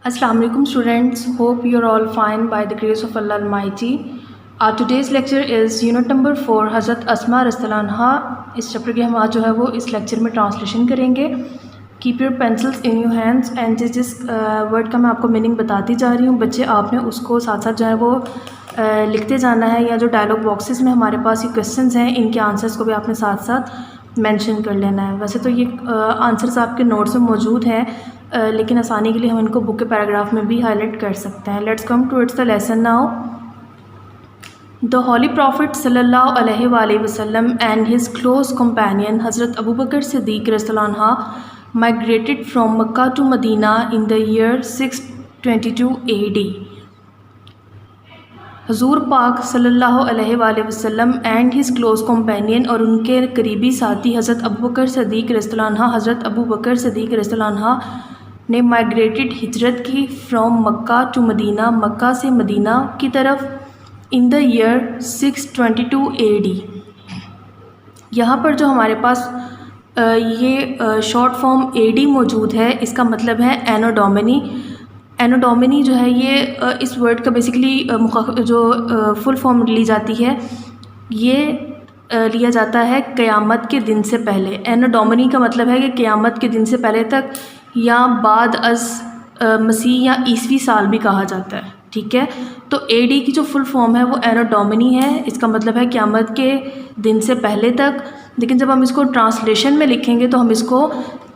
Assalamu alaikum students, hope you're all fine by the grace of Allah Almighty. Our today's lecture is unit number 4 حضرت Asma رضی اللہ عنہا. اس chapter کی ہم آج جو ہے وہ اس لیکچر میں ٹرانسلیشن کریں گے. Keep your pencils in your hands and جس ورڈ کا میں آپ کو میننگ بتاتی جا رہی ہوں بچے آپ نے اس کو ساتھ ساتھ جو ہے وہ لکھتے جانا ہے، یا جو ڈائلاگ باکسز میں ہمارے پاس یہ کویسچنز ہیں ان کے آنسرس کو بھی آپ نے ساتھ ساتھ مینشن کر لینا ہے. ویسے تو یہ آنسرس آپ کے نوٹس میں موجود ہیں، لیکن آسانی کے لیے ہم ان کو بک کے پیراگراف میں بھی ہائی لائٹ کر سکتے ہیں. Let's come to its the lesson now. The Holy Prophet sallallahu alaihi وآلہ وسلم and his close companion Hazrat Abu Bakr Siddiq radhiyallahu anhu migrated from Makkah to Medina in the year 622 AD. حضور پاک صلی اللہ علیہ وآلہ وسلم and his close companion اور ان کے قریبی ساتھی حضرت ابو بکر صدیق رضی اللہ عنہ حضرت ابو بکر صدیق رضی اللہ عنہ نے مائگریٹڈ ہجرت کی فرام مکہ ٹو مدینہ، مکہ سے مدینہ کی طرف ان دا ایئر 622 AD. یہاں پر جو ہمارے پاس یہ شارٹ فارم AD موجود ہے، اس کا مطلب ہے اینو ڈومینی. اینو ڈومینی جو ہے یہ اس ورڈ کا بیسیکلی جو فل فارم لی جاتی ہے یہ لیا جاتا ہے قیامت کے دن سے پہلے. اینو ڈومینی کا مطلب ہے کہ قیامت کے دن سے پہلے تک، یا بعد از مسیح یا عیسوی سال بھی کہا جاتا ہے. ٹھیک ہے، تو AD کی جو فل فارم ہے وہ اینو ڈومینی ہے، اس کا مطلب ہے قیامت کے دن سے پہلے تک. لیکن جب ہم اس کو ٹرانسلیشن میں لکھیں گے تو ہم اس کو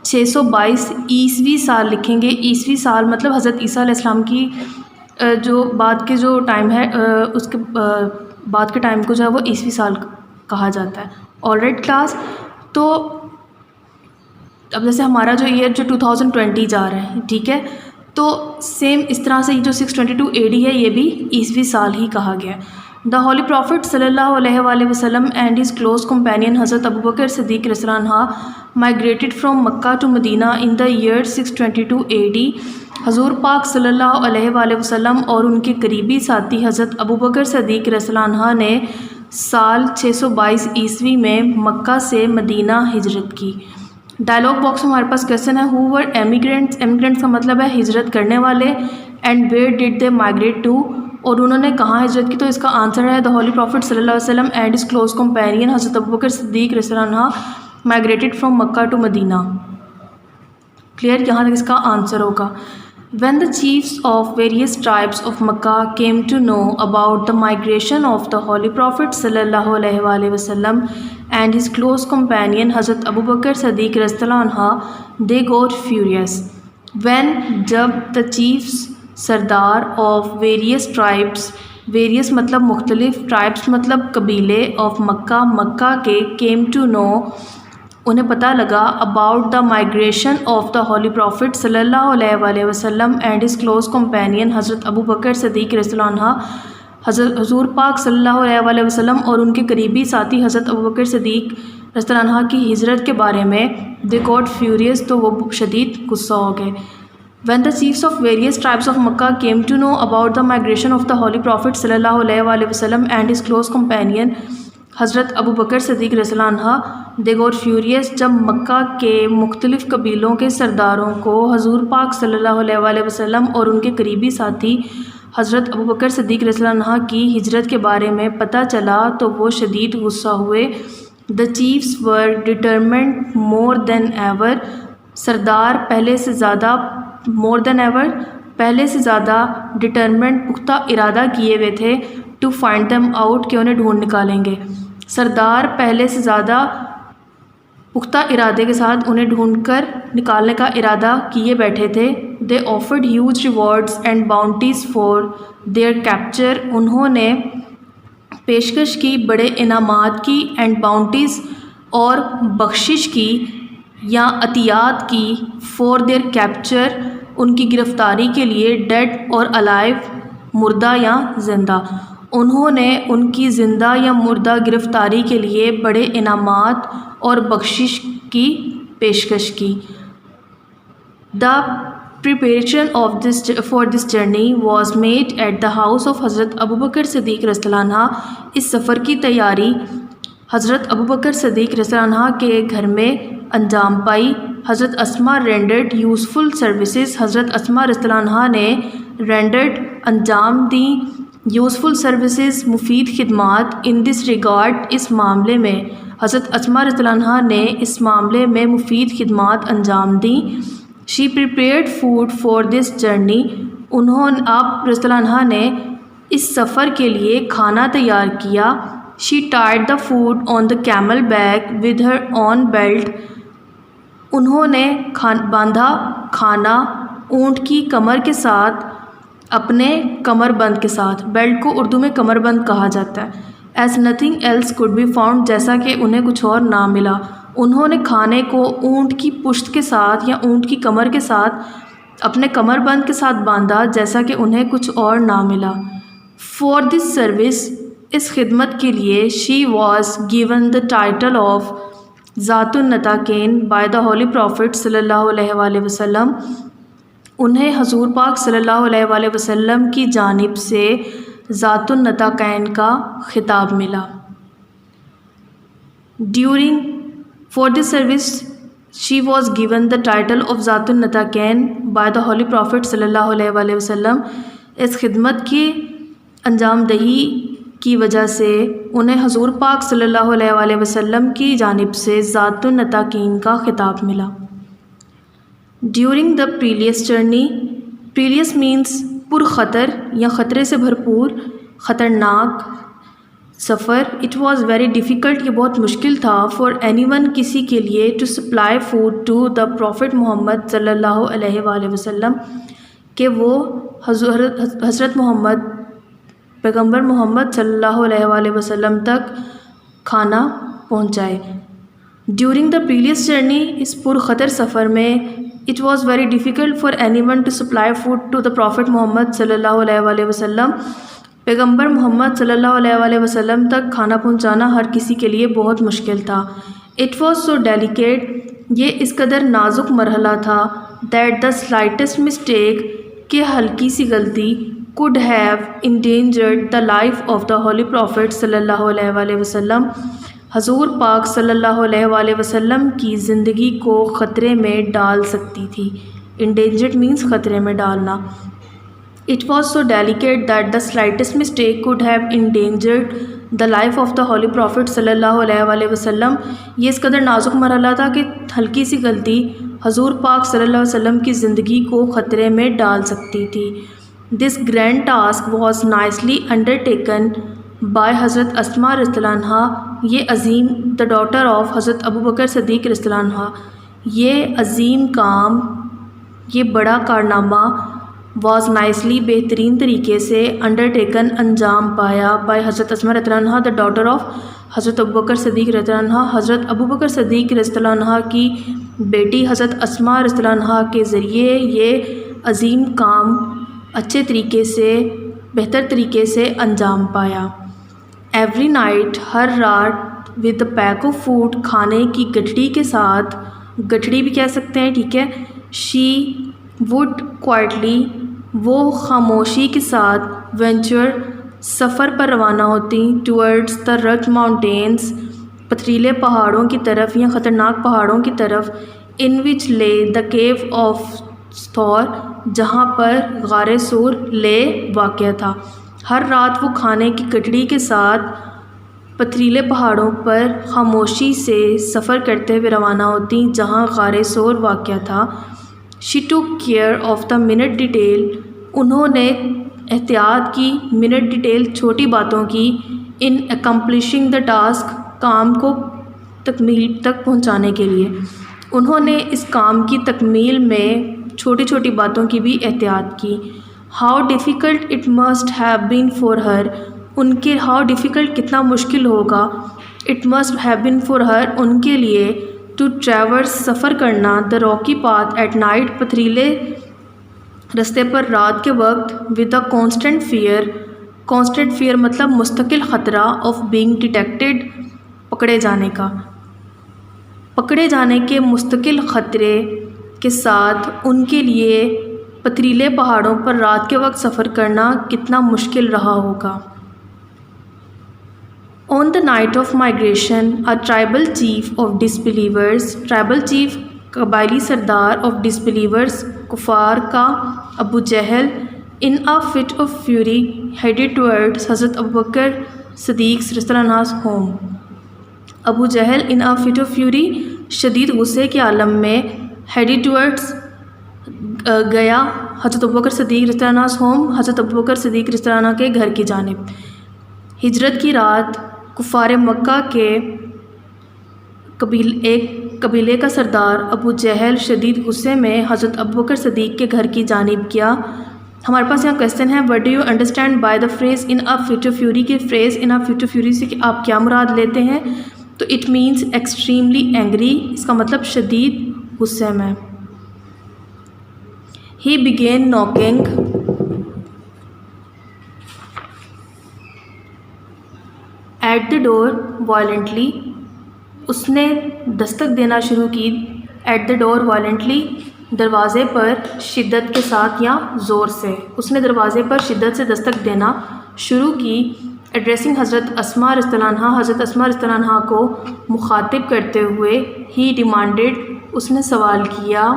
622 عیسوی سال لکھیں گے. عیسوی سال مطلب حضرت عیسیٰ علیہ السلام کی جو بعد کے جو ٹائم ہے اس کے بعد کے ٹائم کو جو ہے وہ عیسوی سال کہا جاتا ہے. آلرائٹ کلاس، تو اب جیسے ہمارا جو ایئر جو 2020 جا رہا ہے، ٹھیک ہے، تو سیم اس طرح سے جو 622 AD ہے یہ بھی عیسوی سال ہی کہا گیا. دا ہولی پروفٹ صلی اللہ علیہ وآلہ وسلم اینڈ ہز کلوز کمپینین حضرت ابو بکر صدیق رضی اللہ عنہ migrated from Mecca to Medina in the year 622 AD. حضور پاک صلی اللہ علیہ وآلہ وسلم اور ان کے قریبی ساتھی حضرت ابو بکر صدیق رضی اللہ عنہ نے سال 622 عیسوی میں مکہ سے مدینہ ہجرت کی. ڈائلاگ باکس میں ہمارے پاس کویسچن ہے ہو ور ایمیگرینٹس. ایمیگرینٹس کا مطلب ہے ہجرت کرنے والے. And where did they migrate to, اور انہوں نے کہاں ہجرت کی، تو اس کا آنسر ہے دا ہولی پروفٹ صلی اللہ علیہ وسلم اینڈ ہز کلوز کمپینین حضرت ابو بکر صدیق رضی اللہ عنہ migrated from Mecca to Medina. Clear, یہاں تک اس کا آنسر ہوگا. When the chiefs of various tribes of Makkah came to know about the migration of the Holy Prophet sallallahu alaihi وآلہ وسلم and his close companion Hazrat Abu Bakr Siddiq radhiyallahu anhu, they got furious. When جب the chiefs Sardar of various tribes، various مطلب مختلف، tribes مطلب قبیلے، of مکہ مکہ کے، came to know انہیں پتہ لگا about the migration of the Holy Prophet صلی اللہ علیہ وآلہ وسلم and his close companion حضرت ابو بکر صدیق رضی اللہ عنہ حضور پاک صلی اللہ علیہ وآلہ وسلم اور ان کے قریبی ساتھی حضرت ابو بکر صدیق رضی اللہ عنہ کی ہجرت کے بارے میں they got furious، تو وہ شدید غصہ ہو گئے. When the chiefs of various tribes of Makkah came to know about the migration of the Holy Prophet صلی اللہ علیہ وآلہ وسلم and his close companion حضرت ابو بکر صدیق رضی اللہ عنہ they got furious، جب مکہ کے مختلف قبیلوں کے سرداروں کو حضور پاک صلی اللہ علیہ وآلہ وسلم اور ان کے قریبی ساتھی حضرت ابو بکر صدیق رضی اللہ عنہ کی ہجرت کے بارے میں پتہ چلا تو وہ شدید غصہ ہوئے. The chiefs were determined more than ever، سردار پہلے سے زیادہ، more than ever پہلے سے زیادہ، determined پختہ ارادہ کیے ہوئے تھے، to find them out کہ انہیں ڈھونڈ نکالیں گے. سردار پہلے سے زیادہ پختہ ارادے کے ساتھ انہیں ڈھونڈ کر نکالنے کا ارادہ کیے بیٹھے تھے. They offered huge rewards and bounties for their capture، انہوں نے پیشکش کی، بڑے انعامات کی، اینڈ باؤنٹیز اور بخشش کی یا عطیات کی، for their capture ان کی گرفتاری کے لیے، dead اور alive مردہ یا زندہ. انہوں نے ان کی زندہ یا مردہ گرفتاری کے لیے بڑے انعامات اور بخشش کی پیشکش کی. The preparation for this journey was made at the house of حضرت ابو بکر صدیق رضی اللہ عنہ. اس سفر کی تیاری حضرت ابو بکر صدیق رضی اللہ عنہ کے گھر میں انجام پائی. حضرت اسما رینڈرڈ یوزفل سروسز، حضرت اسما رضی اللہ عنہا نے رینڈرڈ انجام دیں یوزفل سروسز مفید خدمات ان دس ریگارڈ اس معاملے میں، حضرت اسما رضی اللہ عنہا نے اس معاملے میں مفید خدمات انجام دیں۔ She prepared food for this journey, آپ رضی اللہ عنہا نے اس سفر کے لیے کھانا تیار کیا۔ She tied the food on the camel back with her own belt, انہوں نے باندھا کھانا اونٹ کی کمر کے ساتھ، اپنے کمر بند کے ساتھ۔ بیلٹ کو اردو میں کمر بند کہا جاتا ہے۔ As nothing else could be found, جیسا کہ انہیں کچھ اور نہ ملا، انہوں نے کھانے کو اونٹ کی پشت کے ساتھ یا اونٹ کی کمر کے ساتھ اپنے کمر بند کے ساتھ باندھا، جیسا کہ انہیں کچھ اور نہ ملا۔ فار دس سروس، اس خدمت کے لیے، she was given the title of ذات النطاقین بائی دا ہولی پروفٹ صلی اللہ علیہ وآلہ وسلم، انہیں حضور پاک صلی اللہ علیہ وآلہ وسلم کی جانب سے ذات النطاقین کا خطاب ملا۔ For this service she was given the title of ذات النطاقین بائی دا ہولی پروفٹ صلی اللہ علیہ وآلہ وسلم، اس خدمت کی انجام دہی کی وجہ سے انہیں حضور پاک صلی اللہ علیہ وآلہ وسلم کی جانب سے ذات النطاقین کا خطاب ملا۔ ڈیورنگ دا پریلیس جرنی، پریلیس مینس پرخطر یا خطرے سے بھرپور، خطرناک سفر۔ اٹ واز ویری ڈیفیکلٹ، یہ بہت مشکل تھا، فار اینی ون، کسی کے لیے، to supply food to the prophet محمد صلی اللہ علیہ وآلہ وسلم، کہ وہ حضرت محمد، پیغمبر محمد صلی اللہ علیہ وآلہ وسلم تک کھانا پہنچائے۔ ڈیورنگ دا پریلیس جرنی، اس پرخطر سفر میں، it was very difficult for anyone to supply food to the prophet محمد صلی اللہ علیہ وآلہ وسلم، پیغمبر محمد صلی اللہ علیہ وآلہ وسلم تک کھانا پہنچانا ہر کسی کے لیے بہت مشکل تھا۔ اٹ واز سو ڈیلیکیٹ، یہ اس قدر نازک مرحلہ تھا، دیٹ دا سلائٹسٹ مسٹیک، کہ ہلکی سی غلطی، could have endangered the life of the holy prophet صلی اللہ علیہ وآلہ وسلم، حضور پاک صلی اللہ علیہ وآلہ وسلم کی زندگی کو خطرے میں ڈال سکتی تھی۔ endangered means خطرے میں ڈالنا۔ It was so delicate that the slightest mistake could have endangered the life of the holy prophet صلی اللہ علیہ وآلہ وسلم، یہ اس قدر نازک مرحلہ تھا کہ ہلکی سی غلطی حضور پاک صلی اللہ علیہ وسلم کی زندگی کو خطرے میں ڈال سکتی تھی۔ This grand task was nicely undertaken by حضرت اسما رضی اللہ عنہا، یہ عظیم، the daughter of حضرت ابو بکر صدیق رضی اللہ عنہ، یہ عظیم کام، یہ بڑا کارنامہ، was nicely بہترین طریقے سے undertaken انجام پایا by حضرت اسما رضی اللہ عنہ، the daughter of حضرت ابو بکر صدیق رضی اللہ عنہ، حضرت ابو بکر صدیق رضی اللہ عنہ کی بیٹی حضرت اسما رضی اللہ عنہ کے ذریعے یہ عظیم کام اچھے طریقے سے، بہتر طریقے سے انجام پایا۔ ایوری نائٹ، ہر رات، ود پیک آف فوڈ، کھانے کی گٹھڑی کے ساتھ، گٹھڑی بھی کہہ سکتے ہیں، ٹھیک ہے، شی وڈ کوائٹلی، وہ خاموشی کے ساتھ، وینچر، سفر پر روانہ ہوتی، ٹورڈز دا رگڈ ماؤنٹینس، پتھریلے پہاڑوں کی طرف یا خطرناک پہاڑوں کی طرف، ان وچ لے دا کیو آف تھور، جہاں پر غار سور لے واقع تھا۔ ہر رات وہ کھانے کی گٹھڑی کے ساتھ پتھریلے پہاڑوں پر خاموشی سے سفر کرتے ہوئے روانہ ہوتی، جہاں غار سور واقع تھا۔ شی ٹوک care of the minute detail, انہوں نے احتیاط کی، منٹ ڈیٹیل، چھوٹی باتوں کی، ان اکمپلشنگ دا ٹاسک، کام کو تکمیل تک پہنچانے کے لیے، انہوں نے اس کام کی تکمیل میں چھوٹی چھوٹی باتوں کی بھی احتیاط کی۔ How difficult it must have been for her, ان کے ہاؤ ڈیفیکلٹ کتنا مشکل ہوگا، it must have been for her, ان کے لیے، ٹو ٹریورس، سفر کرنا، the rocky path at night, پتھریلے رستے پر رات کے وقت، with a constant fear, constant fear مطلب مستقل خطرہ، آف بینگ ڈیٹیکٹڈ، پکڑے جانے کا، پکڑے جانے کے مستقل خطرے کے ساتھ ان کے لیے پتھریلے پہاڑوں پر رات کے وقت سفر کرنا کتنا مشکل رہا ہوگا۔ آن the night of migration, a tribal chief of ڈسبلیورز، tribal chief قبائلی سردار آف ڈسبلیورس کفار کا ابو جہل ان a fit of fury headed towards حضرت ابوبکر صدیق رضی اللہ عنہ home. Abu Jahl in a fit of fury شدید غصے کے عالم میں ہیڈیڈ ٹورڈز گیا حضرت ابوبکر صدیق رضی اللہ عنہ ہوم، حضرت ابوبکر صدیق رضی اللہ عنہ کے گھر کی جانب. ہجرت کی رات کفار مکہ کے ایک قبیلے کا سردار ابو جہل شدید غصے میں حضرت ابوبکر صدیق کے گھر کی جانب گیا. ہمارے پاس یہاں کویسچن ہے what do you understand by the phrase in a fit of fury. کی phrase in a fit of fury سے کہ آپ کیا مراد لیتے ہیں؟ تو اٹ مینس ایکسٹریملی اینگری، اس کا مطلب شدید غصے میں. He began knocking at the door violently, اس نے دستک دینا شروع کی. ایٹ دا ڈور وائلنٹلی، دروازے پر شدت کے ساتھ یا زور سے. اس نے دروازے پر شدت سے دستک دینا شروع کی. ایڈریسنگ حضرت اسماء رضی اللہ عنہا، حضرت اسماء رضی اللہ عنہا کو مخاطب کرتے ہوئے. ہی ڈیمانڈیڈ، اس نے سوال کیا.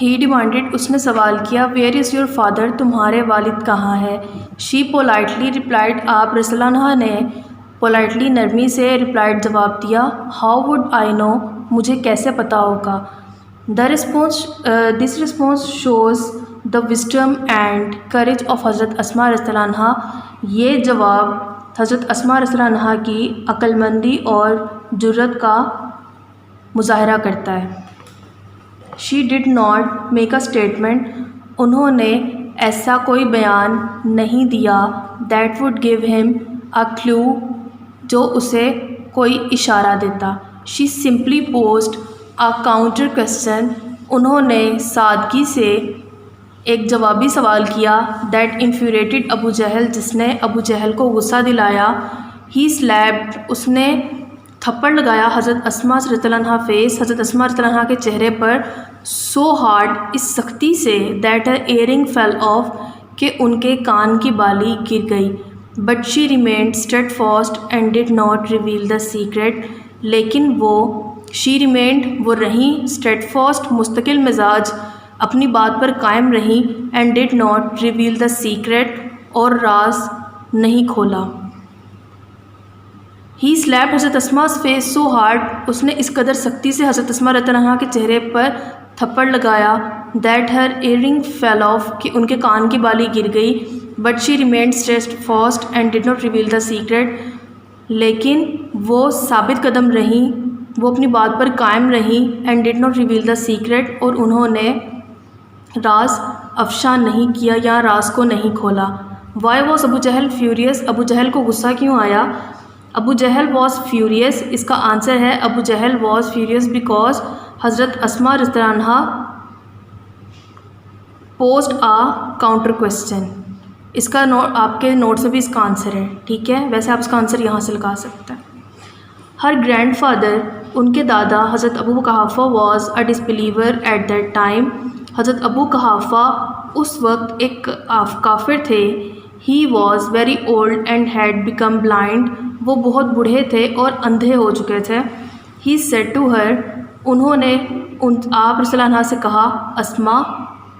ہی ڈیمانڈیڈ، اس نے سوال کیا. ویئر از یور فادر، تمہارے والد کہاں ہے؟ شی پولائٹلی ریپلائڈ، آپ رضی اللہ عنہا نے پولائٹلی نرمی سے ریپلائڈ جواب دیا. ہاؤ وڈ آئی نو، مجھے کیسے پتہ ہوگا. This response shows the wisdom and courage of حضرت اسماء رضی اللہ عنہا. یہ جواب حضرت اسماء رضی اللہ عنہا کی عقل مندی اور جرأت کا مظاہرہ کرتا ہے. She did not make a statement, انہوں نے ایسا کوئی بیان نہیں دیا. دیٹ وڈ گیو ہم اے کلو، جو اسے کوئی اشارہ دیتا. She simply posed a counter question, انہوں نے سادگی سے ایک جوابی سوال کیا. دیٹ انفیوریٹڈ ابو جہل، جس نے ابو جہل کو غصہ دلایا. ہی سلیپڈ، اس نے تھپڑ لگایا حضرت اسماء رضی اللہ عنہا فیس، حضرت اسماء رضی اللہ عنہا کے چہرے پر. سو ہارڈ، اس سختی سے. That her earring fell off, کہ ان کے کان کی بالی گر گئی. But she remained steadfast and did not reveal the secret, لیکن شی ریمینڈ، وہ رہیں. اسٹیڈ فاسٹ، مستقل مزاج، اپنی بات پر قائم رہیں. And did not reveal the secret, اور راز نہیں کھولا. ہی سلیپڈ حضرت اسماء فیس سو ہارڈ، اس نے اس قدر سختی سے حضرت اسماء رضی اللہ عنہا کے چہرے پر تھپڑ لگایا. That her earring fell off, کہ ان کے کان کی بالی گر گئی. But she remained steadfast and did not reveal the secret, لیکن وہ ثابت قدم رہیں، وہ اپنی بات پر قائم رہیں. And did not reveal the secret, اور انہوں نے راز افشا نہیں کیا یا راز کو نہیں کھولا. Why was Abu Jahl furious, Abu Jahl کو غصہ کیوں آیا؟ ابو جہل واز فیوریس، اس کا آنسر ہے ابو جہل واز فیوریس بیکاز حضرت اسماء رضی اللہ عنہا پوسڈ آ کاؤنٹر کویسچن. اس کا آپ کے نوٹ سے بھی اس کا آنسر ہے، ٹھیک ہے. ویسے آپ اس کا آنسر یہاں سے لگا سکتے ہیں. ہر گرینڈ فادر، ان کے دادا حضرت Abu Quhafa was a disbeliever at that time. حضرت ابو قحافہ اس وقت ایک کافر تھے. He was very old and had become blind, وہ بہت بوڑھے تھے اور اندھے ہو چکے تھے. ہی سیڈ ٹو ہر، انہوں نے آپ رضی اللہ عنہ سے کہا. Asma,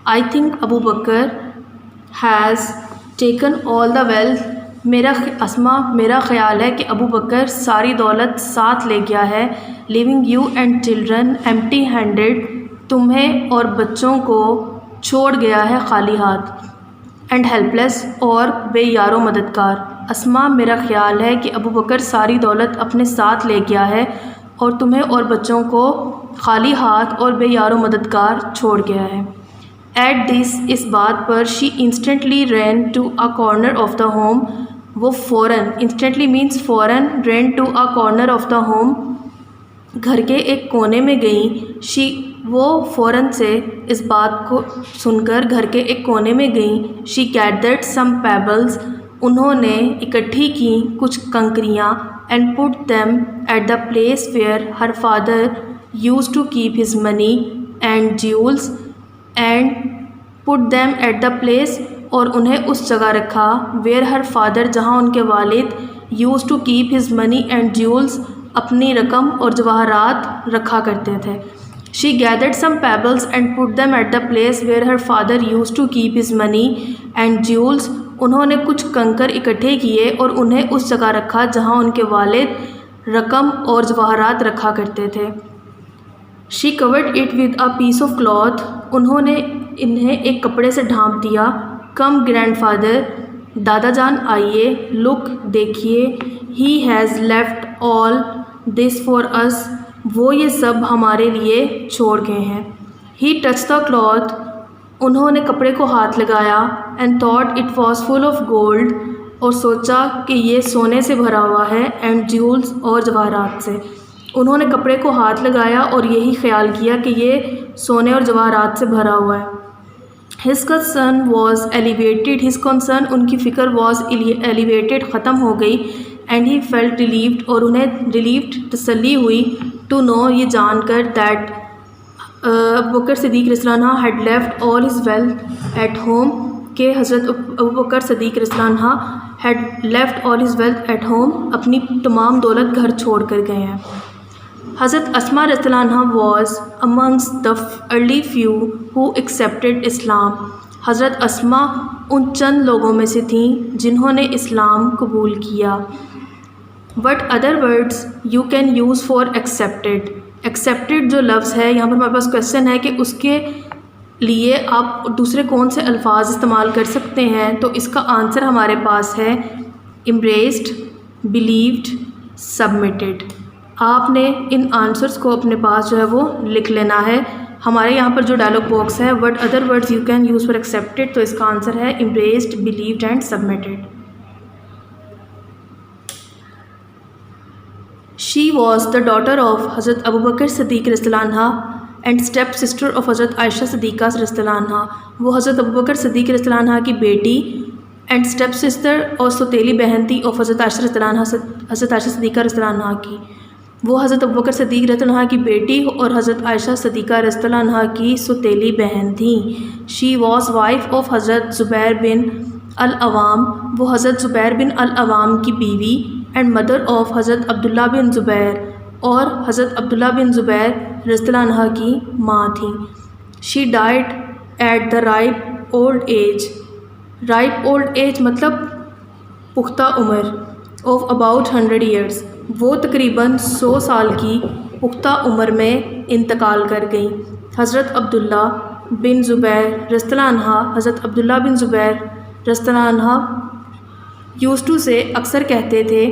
I think Abu Bakr has taken all the wealth, Asma میرا خیال ہے کہ ابو بکر ساری دولت ساتھ لے گیا ہے. Leaving you and children empty handed, تمہیں اور بچوں کو چھوڑ گیا ہے خالی ہاتھ. اینڈ ہیلپ لیس، اور بے یار و مددگار. اسماء میرا خیال ہے کہ ابو بکر ساری دولت اپنے ساتھ لے گیا ہے اور تمہیں اور بچوں کو خالی ہاتھ اور بے یار و مددگار چھوڑ گیا ہے. ایٹ دس، اس بات پر. She instantly ran to a corner of the home, وہ فوراً، انسٹنٹلی مینس فوراً، ran to a corner of the home, گھر کے ایک کونے میں گئیں. وہ فوراً سے اس بات کو سن کر گھر کے ایک کونے میں گئیں. شی گیدرڈ سم پیبلز، انہوں نے اکٹھی کی کچھ کنکریاں. And put them at the place where her father used to keep his money and jewels. And put them at the place, اور انہیں اس جگہ رکھا. ویئر ہر فادر، جہاں ان کے والد. Used to keep his money and jewels, اپنی رقم اور جواہرات رکھا کرتے تھے. She gathered some pebbles and put them at the place where her father used to keep his money and jewels. انہوں نے کچھ کنکر اکٹھے کیے اور انہیں اس جگہ رکھا جہاں ان کے والد رقم اور جواہرات رکھا کرتے تھے. She covered it with a piece of cloth. انہوں نے انہیں ایک کپڑے سے ڈھانپ دیا. Come grandfather, دادا جان آئیے. Look, دیکھیے. He has left all this for us. وہ یہ سب ہمارے لیے چھوڑ گئے ہیں. He touched the cloth. انہوں نے کپڑے کو ہاتھ لگایا. And thought it was full of gold. اور سوچا کہ یہ سونے سے بھرا ہوا ہے. And jewels اور جواہرات سے. انہوں نے کپڑے کو ہاتھ لگایا اور یہی خیال کیا کہ یہ سونے اور جواہرات سے بھرا ہوا ہے. His concern was elevated. His concern ان کی فکر was elevated ختم ہو گئی. And he felt relieved اور انہیں relieved تسلی ہوئی to know یہ جان کر that ابو بکر صدیق رضی اللہ عنہ had left all his wealth at home کہ حضرت ابو بکر صدیق رضی اللہ عنہ had left all his wealth at home اپنی تمام دولت گھر چھوڑ کر گئے ہیں. حضرت اسماء رضی اللہ عنہ was amongst the early few who accepted Islam. حضرت اسماء ان چند لوگوں میں سے تھیں جنہوں نے اسلام قبول کیا. What other words you can use for accepted? Accepted جو لفظ ہے یہاں پر ہمارے پاس کویشچن ہے کہ اس کے لیے آپ دوسرے کون سے الفاظ استعمال کر سکتے ہیں. تو اس کا آنسر ہمارے پاس ہے embraced, believed, submitted. آپ نے ان آنسرس کو اپنے پاس جو ہے وہ لکھ لینا ہے. ہمارے یہاں پر جو ڈائلاگ باکس ہے what other words you can use for accepted تو اس کا آنسر ہے embraced, believed and submitted. She was the daughter of حضرت ابو بکر صدیق رضی اللہ عنہ and step sister of حضرت عائشہ صدیقہ رضی اللہ عنہ. وہ حضرت ابو بکر صدیق رضی اللہ عنہ کی بیٹی and step sister اور سوتیلی بہن تھی of حضرت عائشہ رضی اللہ عنہ حضرت عائشہ صدیقہ رضی اللہ عنہ کی. وہ حضرت ابو بکر صدیق رضی اللہ عنہ کی بیٹی اور حضرت عائشہ صدیقہ رضی اللہ عنہ کی سوتیلی بہن تھیں. She was wife of حضرت زبیر بن العوام. وہ حضرت زبیر بن العوام کی بیوی and mother of حضرت عبداللہ بن زبیر اور حضرت عبداللہ بن زبیر رضی اللہ عنہ کی ماں تھیں. She died at the ripe old age. ripe old age مطلب پختہ عمر of about 100 years. وہ تقریباً 100 سال کی پختہ عمر میں انتقال کر گئیں. حضرت عبداللہ بن زبیر رضی اللہ عنہ حضرت عبداللہ بن زبیر رضی اللہ عنہ used to say اکثر کہتے تھے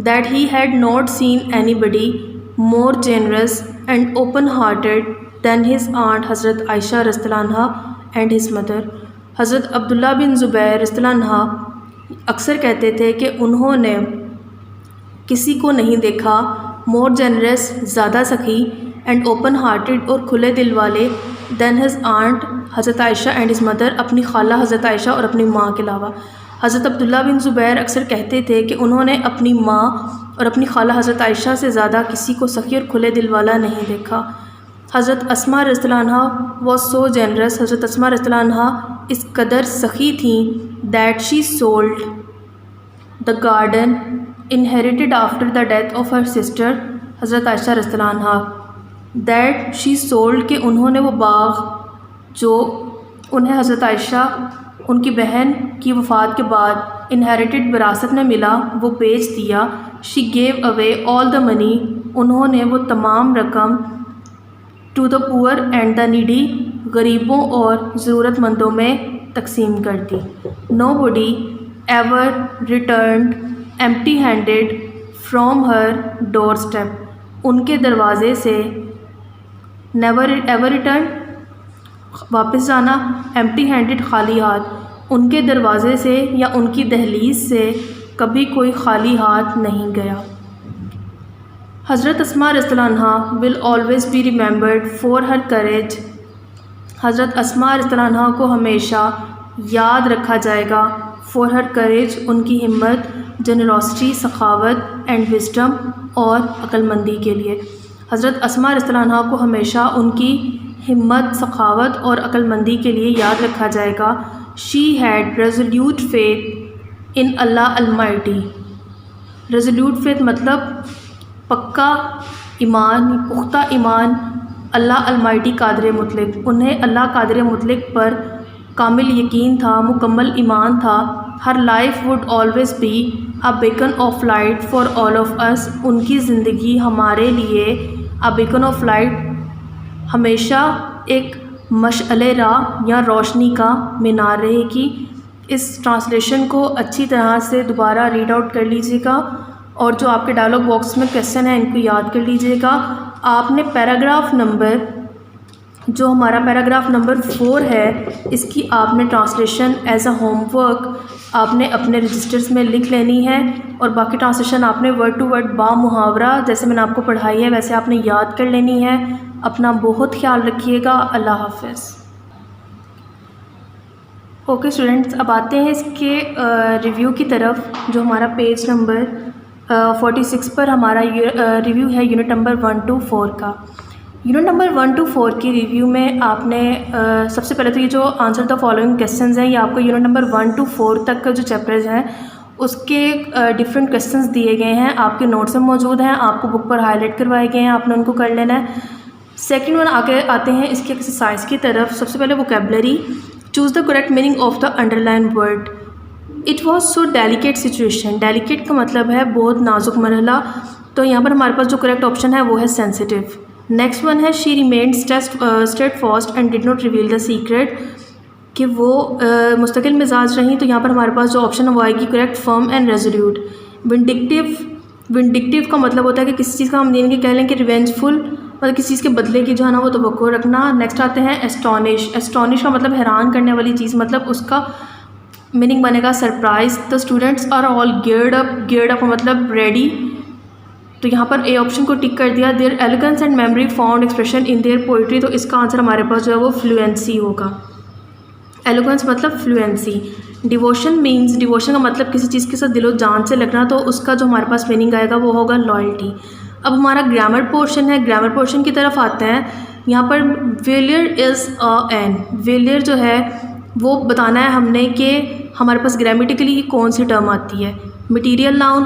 that he had not seen anybody more generous and open hearted than his aunt حضرت عائشہ رضی اللہ عنہ and his mother. حضرت عبداللہ بن زبیر رضی اللہ عنہ اکثر کہتے تھے کہ انہوں نے کسی کو نہیں دیکھا more generous زیادہ سخی and open hearted اور کھلے دل والے than his aunt حضرت عائشہ and his mother اپنی خالہ حضرت عائشہ اور اپنی ماں کے علاوہ. حضرت عبداللہ بن زبیر اکثر کہتے تھے کہ انہوں نے اپنی ماں اور اپنی خالہ حضرت عائشہ سے زیادہ کسی کو سخی اور کھلے دل والا نہیں دیکھا. حضرت اسماء رضی اللہ عنہ was so generous. حضرت اسماء رضی اللہ عنہ اس قدر سخی تھیں that she sold the garden inherited after the death of her sister حضرت عائشہ رضی اللہ عنہ. that she sold کہ انہوں نے وہ باغ جو انہیں حضرت عائشہ ان کی بہن کی وفات کے بعد انہیریٹڈ وراثت میں ملا وہ بیچ دیا. She gave away all the money. انہوں نے وہ تمام رقم to the poor and the needy غریبوں اور ضرورت مندوں میں تقسیم کر دی. Nobody ever returned empty handed from her doorstep. ان کے دروازے سے never ever returned واپس جانا empty handed خالی ہاتھ. ان کے دروازے سے یا ان کی دہلیز سے کبھی کوئی خالی ہاتھ نہیں گیا. حضرت اسماء رضی اللہ عنہ will always be remembered for her courage. حضرت اسماء رضی اللہ عنہ کو ہمیشہ یاد رکھا جائے گا for her courage ان کی ہمت, generosity سخاوت and wisdom اور عقل مندی کے لیے. حضرت اسماء رضی اللہ عنہ کو ہمیشہ ان کی ہمت, سخاوت اور عقل مندی کے لیے یاد رکھا جائے گا. She had resolute faith in Allah Almighty. resolute faith مطلب پکا ایمان، پختہ ایمان اللہ المائٹی قادر مطلق، انہیں اللہ قادر مطلق پر کامل یقین تھا، مکمل ایمان تھا. Her life would always be a beacon of light for all of us, ان کی زندگی ہمارے لیے اے بیکن آف لائٹ ہمیشہ ایک مشعل راہ یا روشنی کا مینار رہے گی. اس ٹرانسلیشن کو اچھی طرح سے دوبارہ ریڈ آؤٹ کر لیجیے گا، اور جو آپ کے ڈائلاگ باکس میں کویسچن ہیں ان کو یاد کر لیجیے گا. آپ نے پیراگراف نمبر، جو ہمارا پیراگراف نمبر 4 ہے، اس کی آپ نے translation as a home work آپ نے اپنے رجسٹرز میں لکھ لینی ہے، اور باقی ٹرانسلیشن آپ نے ورڈ ٹو ورڈ با محاورہ جیسے میں نے آپ کو پڑھائی ہے ویسے آپ نے یاد کر لینی ہے. اپنا بہت خیال رکھیے گا. اللہ حافظ. اوکے اسٹوڈنٹس، اب آتے ہیں اس کے ریویو کی طرف، جو ہمارا پیج نمبر 46 پر ہمارا ریویو ہے یونٹ نمبر 1 to 4 کا. یونٹ نمبر 1 to 4 کی ریویو میں آپ نے سب سے پہلے تو یہ جو آنسر دا فالوئنگ کویسچنز ہیں، یہ آپ کو یونٹ نمبر 1 to 4 تک کا جو چیپٹرز ہیں اس کے ڈفرینٹ کویسچنز دیے گئے ہیں، آپ کے نوٹس میں موجود ہیں، آپ کو بک پر ہائی لائٹ کروائے گئے ہیں، آپ نے ان کو کر لینا ہے. سیکنڈ ون آگے آتے ہیں اس کے ایکسرسائز کی طرف. سب سے پہلے vocabulary. Choose the correct meaning of the underline word. It was so delicate situation. Delicate کا مطلب ہے بہت نازک مرحلہ، تو یہاں پر ہمارے پاس جو کریکٹ آپشن ہے وہ ہے سینسٹیو. نیکسٹ ون ہے she remained steadfast and did not reveal the secret, کہ وہ مستقل مزاج رہیں، تو یہاں پر ہمارے پاس جو آپشن ہے وہ آئے گی کریکٹ، فرم اینڈ ریزولوٹ. ونڈکٹیو کا مطلب ہوتا ہے کہ کسی چیز کا ہم کہہ لیں کہ ریونجفل، مطلب کسی چیز کے بدلے کی جو ہے نا وہ توقع رکھنا. نیکسٹ آتے ہیں اسٹونش. اسٹونش کا مطلب حیران کرنے والی چیز، مطلب اس کا میننگ بنے گا surprise. The students are all geared up. Geared up کا مطلب ریڈی، تو یہاں پر اے آپشن کو ٹک کر دیا. Their elegance and memory found expression in their poetry, تو اس کا آنسر ہمارے پاس جو ہے وہ فلوئنسی ہوگا. ایلیگنس مطلب فلوئنسی. ڈیووشن مینس، ڈیووشن کا مطلب کسی چیز کے ساتھ دل و جان سے لگنا، تو اس کا جو ہمارے پاس میننگ آئے گا وہ ہوگا لائلٹی. اب ہمارا گرامر پورشن ہے. گرامر پورشن کی طرف آتے ہیں. یہاں پر ویلیئر از اے این. ویلیئر جو ہے وہ بتانا ہے ہم نے کہ ہمارے پاس گرامیٹیکلی کون سی ٹرم آتی ہے. Material noun,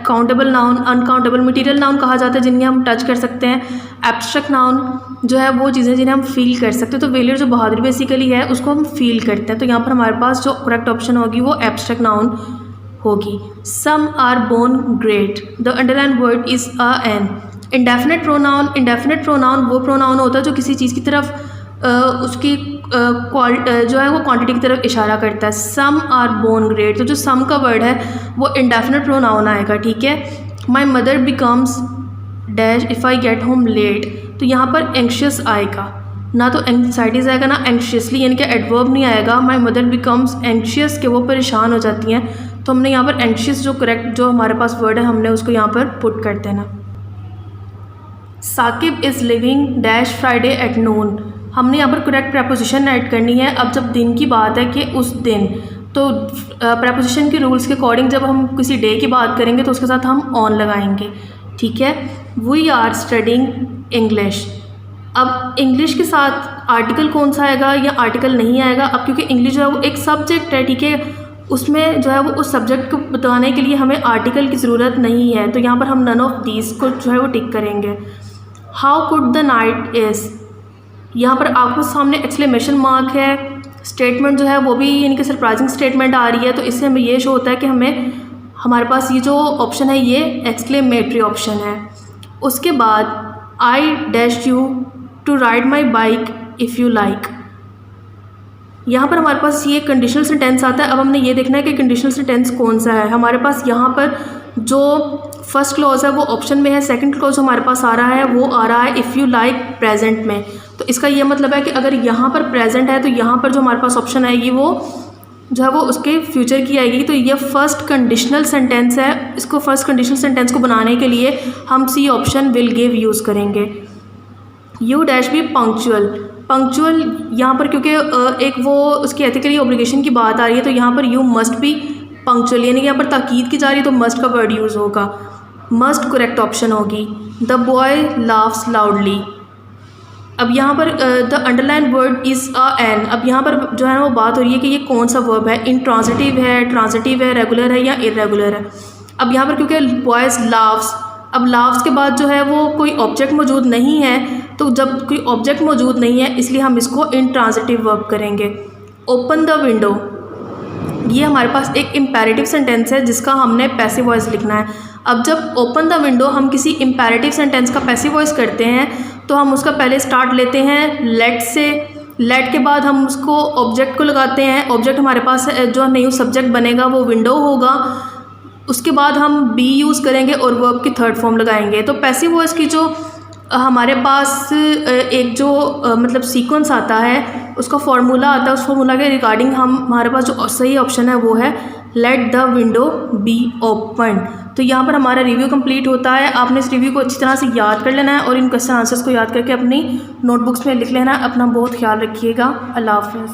countable noun, uncountable. Material noun کہا جاتا ہے جنہیں ہم ٹچ کر سکتے ہیں. ایبسٹریکٹ ناؤن جو ہے وہ چیزیں جنہیں ہم فیل کر سکتے ہیں. تو ویلیئر جو بہادری بیسیکلی ہے اس کو ہم فیل کرتے ہیں، تو یہاں پر ہمارے پاس جو کریکٹ آپشن ہوگی وہ ایبسٹریکٹ ناؤن ہوگی. Some are born great. The underline word is a N. Indefinite pronoun. Indefinite pronoun وہ پروناؤن ہوتا ہے جو کسی چیز کی طرف اس کی جو ہے وہ کوانٹٹی کی طرف اشارہ کرتا ہے. سم آر بورن گریٹ، تو جو سم کا ورڈ ہے وہ انڈیفینٹ پروناؤن آئے گا. ٹھیک ہے. My mother becomes dash if I get home late, تو یہاں پر اینکشیس آئے گا، نہ تو اینگزائٹیز آئے گا نہ اینکشیسلی، یعنی کہ ایڈورب نہیں آئے گا. مائی مدر بیکمز اینکشیس، کہ وہ پریشان ہو جاتی ہیں، تو ہم نے یہاں پر اینکشیس جو کریکٹ جو ہمارے پاس ورڈ ہے ہم نے اس کو یہاں پر پٹ کر دینا. ثاقب از لیونگ ڈیش فرائیڈے ایٹ نون. ہم نے یہاں پر کریکٹ پریپوزیشن ایڈ کرنی ہے. اب جب دن کی بات ہے کہ اس دن، تو پریپوزیشن کے رولز کے اکارڈنگ جب ہم کسی ڈے کی بات کریں گے تو اس کے ساتھ ہم آن لگائیں گے. ٹھیک ہے. We are studying English. اب انگلش کے ساتھ آرٹیکل کون سا آئے گا یا آرٹیکل نہیں آئے گا؟ اب کیونکہ انگلش جو ہے وہ ایک سبجیکٹ ہے، ٹھیک ہے، اس میں جو ہے وہ اس سبجیکٹ کو بتانے کے لیے ہمیں آرٹیکل کی ضرورت نہیں ہے، تو یہاں پر ہم نن آف دیز کو جو ہے وہ ٹک کریں گے. ہاؤ کڈ دا نائٹ از. یہاں پر آپ کو سامنے ایکسکلیمیشن مارک ہے. اسٹیٹمنٹ جو ہے وہ بھی یعنی کہ سرپرائزنگ اسٹیٹمنٹ آ رہی ہے، تو اس سے ہمیں یہ شو ہوتا ہے کہ ہمارے پاس یہ جو آپشن ہے یہ ایکسکلیمیٹری آپشن ہے. اس کے بعد I dash you to ride my bike if you like. یہاں پر ہمارے پاس یہ کنڈیشنل سینٹینس آتا ہے. اب ہم نے یہ دیکھنا ہے کہ کنڈیشنل سینٹینس کون سا ہے. ہمارے پاس یہاں پر جو فرسٹ کلوز ہے وہ آپشن میں ہے. سیکنڈ کلوز ہمارے پاس آ رہا ہے وہ آ رہا ہے اف یو لائک پریزنٹ میں. تو اس کا یہ مطلب ہے کہ اگر یہاں پر پریزنٹ ہے تو یہاں پر جو ہمارے پاس آپشن آئے گی وہ جو ہے وہ اس کے فیوچر کی آئے گی. تو یہ فرسٹ کنڈیشنل سینٹینس ہے. اس کو فرسٹ کنڈیشنل سینٹینس کو بنانے کے لیے ہم C option will give use کریں گے. You dash be punctual. Punctual یہاں پر کیونکہ ایک وہ اس کی ایتھیکلی اوبلیگیشن کی بات آ رہی ہے تو یہاں پر یو مسٹ بی پنکچوئل، یعنی کہ یہاں پر تاکید کی جا رہی ہے تو مسٹ کا ورڈ یوز ہوگا. مسٹ کریکٹ آپشن ہوگی. The boy laughs loudly. اب یہاں پر the underline word is a an. اب یہاں پر جو ہے نا وہ بات ہو رہی ہے کہ یہ کون سا ورب ہے. انٹرانزٹیو ہے، ٹرانزٹیو ہے، ریگولر ہے یا ارریگولر ہے. اب یہاں پر کیونکہ بوائز لاوس، اب لاوس کے بعد جو ہے وہ کوئی آبجیکٹ موجود نہیں ہے، تو جب کوئی آبجیکٹ موجود نہیں ہے اس لیے ہم اس کو انٹرانزٹیو ورب کریں گے. اوپن دا ونڈو، یہ ہمارے پاس ایک امپیریٹیو سینٹینس ہے جس کا ہم نے پیسو وائس لکھنا ہے. اب جب اوپن دا ونڈو ہم کسی امپیریٹیو سینٹینس کا پیسو وائس کرتے ہیں تو ہم اس کا پہلے اسٹارٹ لیتے ہیں لیٹ سے. لیٹ کے بعد ہم اس کو آبجیکٹ کو لگاتے ہیں. آبجیکٹ ہمارے پاس جو نیو سبجیکٹ بنے گا وہ ونڈو ہوگا. اس کے بعد ہم بی یوز کریں گے اور ورب کی تھرڈ فارم لگائیں گے. تو پیسو وائس کی جو ہمارے پاس ایک جو مطلب سیکوینس آتا ہے، اس کا فارمولا آتا ہے، اس فارمولا کے ریگارڈنگ ہمارے پاس جو صحیح آپشن ہے وہ ہے let the window be open. تو یہاں پر ہمارا ریویو کمپلیٹ ہوتا ہے. آپ نے اس ریویو کو اچھی طرح سے یاد کر لینا ہے اور ان کوسچن آنسرس کو یاد کر کے اپنی نوٹ بکس میں لکھ لینا ہے. اپنا بہت خیال رکھیے گا. اللہ حافظ.